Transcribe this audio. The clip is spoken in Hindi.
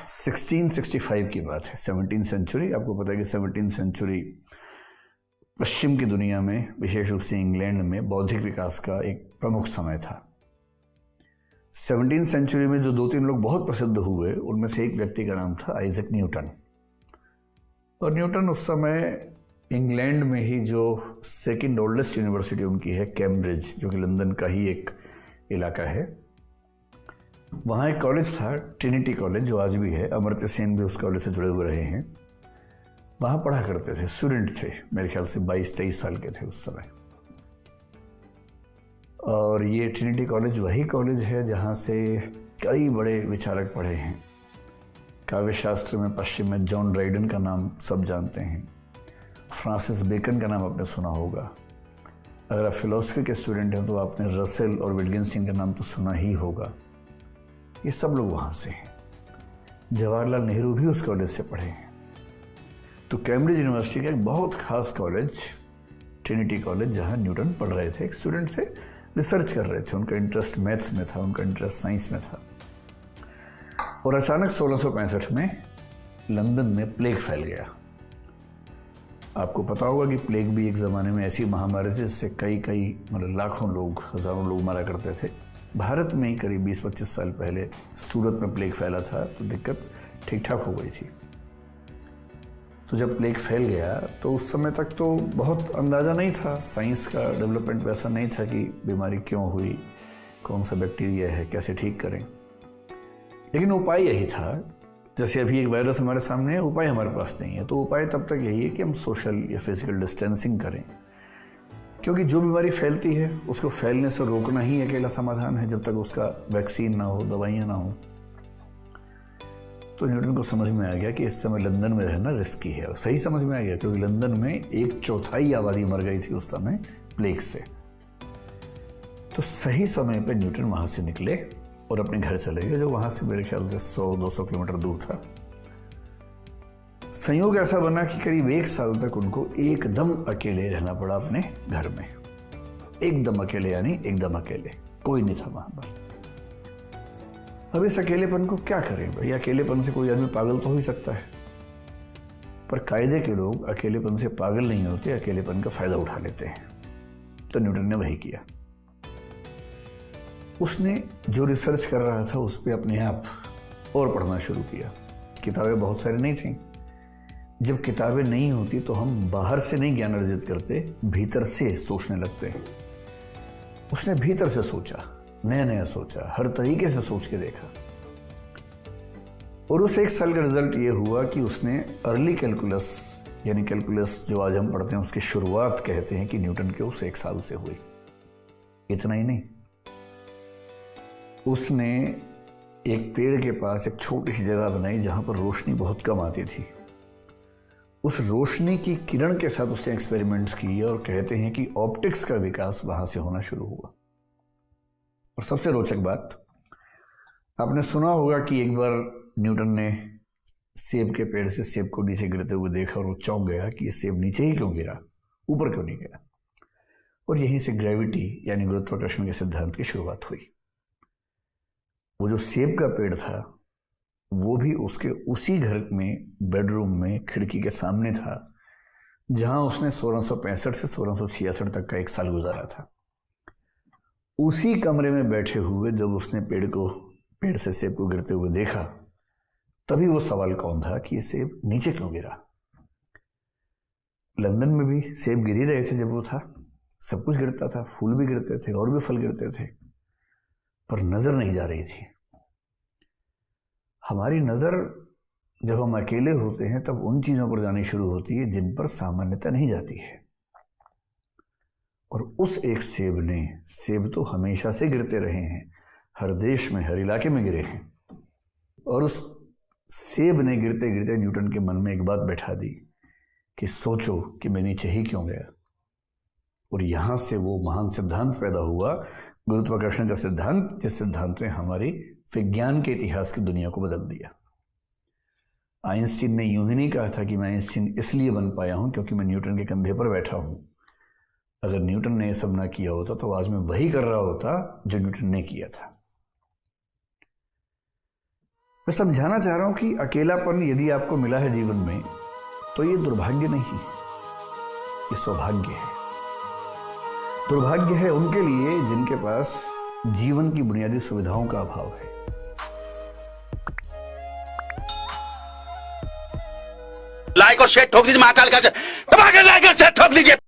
1665 की बात है, 17th सेंचुरी। आपको पता है कि 17th सेंचुरी पश्चिम की दुनिया में, विशेष रूप से इंग्लैंड में बौद्धिक विकास का एक प्रमुख समय था। 17th सेंचुरी में जो 2-3 लोग बहुत प्रसिद्ध हुए, उनमें से एक व्यक्ति का नाम था आइजैक न्यूटन। और न्यूटन उस समय इंग्लैंड में ही जो सेकेंड ओल्डेस्ट यूनिवर्सिटी उनकी है, कैम्ब्रिज, जो कि लंदन का ही एक इलाका है, वहाँ एक कॉलेज था, ट्रिनिटी कॉलेज, जो आज भी है। अमर्त्य सेन भी उस कॉलेज से जुड़े हुए रहे हैं। वहाँ पढ़ा करते थे, स्टूडेंट थे, मेरे ख्याल से 22-23 साल के थे उस समय। और ये ट्रिनिटी कॉलेज वही कॉलेज है जहाँ से कई बड़े विचारक पढ़े हैं। काव्यशास्त्र में पश्चिम में जॉन ड्राइडन का नाम सब जानते हैं। फ्रांसिस बेकन का नाम आपने सुना होगा। अगर आप फिलोसफी के स्टूडेंट हैं तो आपने रसेल और विटगेन्स्टाइन का नाम तो सुना ही होगा। ये सब लोग वहाँ से हैं। जवाहरलाल नेहरू भी उस कॉलेज से पढ़े हैं। तो कैम्ब्रिज यूनिवर्सिटी का एक बहुत खास कॉलेज, ट्रिनिटी कॉलेज, जहाँ न्यूटन पढ़ रहे थे, एक स्टूडेंट थे, रिसर्च कर रहे थे। उनका इंटरेस्ट मैथ्स में था, उनका इंटरेस्ट साइंस में था। और अचानक 1665 में लंदन में प्लेग फैल गया। आपको पता होगा कि प्लेग भी एक ज़माने में ऐसी महामारी थी जिससे कई मतलब लाखों लोग, हज़ारों लोग मरा करते थे। भारत में ही करीब 20-25 साल पहले सूरत में प्लेग फैला था, तो दिक्कत ठीक ठाक हो गई थी। तो जब प्लेग फैल गया तो उस समय तक तो बहुत अंदाज़ा नहीं था, साइंस का डेवलपमेंट वैसा नहीं था कि बीमारी क्यों हुई, कौन सा बैक्टीरिया है, कैसे ठीक करें। लेकिन उपाय यही था, जैसे अभी एक वायरस हमारे सामने है, उपाय हमारे पास नहीं है। तो उपाय तब तक यही है कि हम सोशल या फिजिकल डिस्टेंसिंग करें, क्योंकि जो बीमारी फैलती है उसको फैलने से रोकना ही अकेला समाधान है, जब तक उसका वैक्सीन ना हो, दवाइयाँ ना हो। तो न्यूटन को समझ में आ गया कि इस समय लंदन में रहना रिस्की है। और सही समझ में आ गया, क्योंकि लंदन में 1/4 आबादी मर गई थी उस समय प्लेग से। तो सही समय पर न्यूटन वहाँ से निकले और अपने घर चले गए, जो वहाँ से मेरे ख्याल से 100-200 किलोमीटर दूर था। संयोग ऐसा बना कि करीब 1 साल तक उनको एकदम अकेले रहना पड़ा अपने घर में। एकदम अकेले, यानी एकदम अकेले, कोई नहीं था वहाँ पर। अब इस अकेलेपन को क्या करें भाई? अकेलेपन से कोई आदमी पागल तो हो ही सकता है, पर कायदे के लोग अकेलेपन से पागल नहीं होते, अकेलेपन का फायदा उठा लेते हैं। तो न्यूटन ने वही किया। उसने जो रिसर्च कर रहा था उस पर अपने आप और पढ़ना शुरू किया। किताबें बहुत सारी नहीं थीं। जब किताबें नहीं होती तो हम बाहर से नहीं ज्ञान अर्जित करते, भीतर से सोचने लगते हैं। उसने भीतर से सोचा, नया नया सोचा, हर तरीके से सोच के देखा। और उस 1 साल का रिजल्ट ये हुआ कि उसने अर्ली कैलकुलस, यानी कैलकुलस जो आज हम पढ़ते हैं, उसकी शुरुआत कहते हैं कि न्यूटन के उस 1 साल से हुई। इतना ही नहीं, उसने एक पेड़ के पास एक छोटी सी जगह बनाई जहां पर रोशनी बहुत कम आती थी। उस रोशनी की किरण के साथ उसने एक्सपेरिमेंट्स किए और कहते हैं कि ऑप्टिक्स का विकास वहां से होना शुरू हुआ। और सबसे रोचक बात, आपने सुना होगा कि एक बार न्यूटन ने सेब के पेड़ से सेब को नीचे गिरते हुए देखा और वो चौंक गया कि ये सेब नीचे ही क्यों गिरा, ऊपर क्यों नहीं गया। और यहीं से ग्रेविटी यानी गुरुत्वाकर्षण के सिद्धांत की शुरुआत हुई। वो जो सेब का पेड़ था वो भी उसके उसी घर में, बेडरूम में, खिड़की के सामने था, जहां उसने 1665 से 1666 तक का 1 साल गुजारा था। उसी कमरे में बैठे हुए जब उसने पेड़ से सेब को गिरते हुए देखा, तभी वो सवाल कौन था कि ये सेब नीचे क्यों गिरा। लंदन में भी सेब गिर ही रहे थे जब वो था, सब कुछ गिरता था, फूल भी गिरते थे और भी फल गिरते थे, पर नजर नहीं जा रही थी। हमारी नजर जब हम अकेले होते हैं तब उन चीजों पर जानी शुरू होती है जिन पर सामान्यता नहीं जाती है। और उस एक सेब तो हमेशा से गिरते रहे हैं, हर देश में, हर इलाके में गिरे हैं। और उस सेब ने गिरते गिरते न्यूटन के मन में एक बात बैठा दी कि सोचो कि मैं नीचे ही क्यों गया। और यहां से वो महान सिद्धांत पैदा हुआ, गुरुत्वाकर्षण का सिद्धांत, जिस सिद्धांत ने हमारी विज्ञान के इतिहास की दुनिया को बदल दिया। आइंस्टीन ने यूं ही नहीं कहा था कि मैं आइंस्टीन इसलिए बन पाया हूं क्योंकि मैं न्यूटन के कंधे पर बैठा हूं। अगर न्यूटन ने यह सब ना किया होता तो आज मैं वही कर रहा होता जो न्यूटन ने किया था। मैं समझाना चाह रहा हूं कि अकेलापन यदि आपको मिला है जीवन में तो ये दुर्भाग्य नहीं है, ये सौभाग्य है। दुर्भाग्य है उनके लिए जिनके पास जीवन की बुनियादी सुविधाओं का अभाव है। लाइक और शेयर ठोक दीजिए, महाकाल का लाइक और शेयर ठोक दीजिए।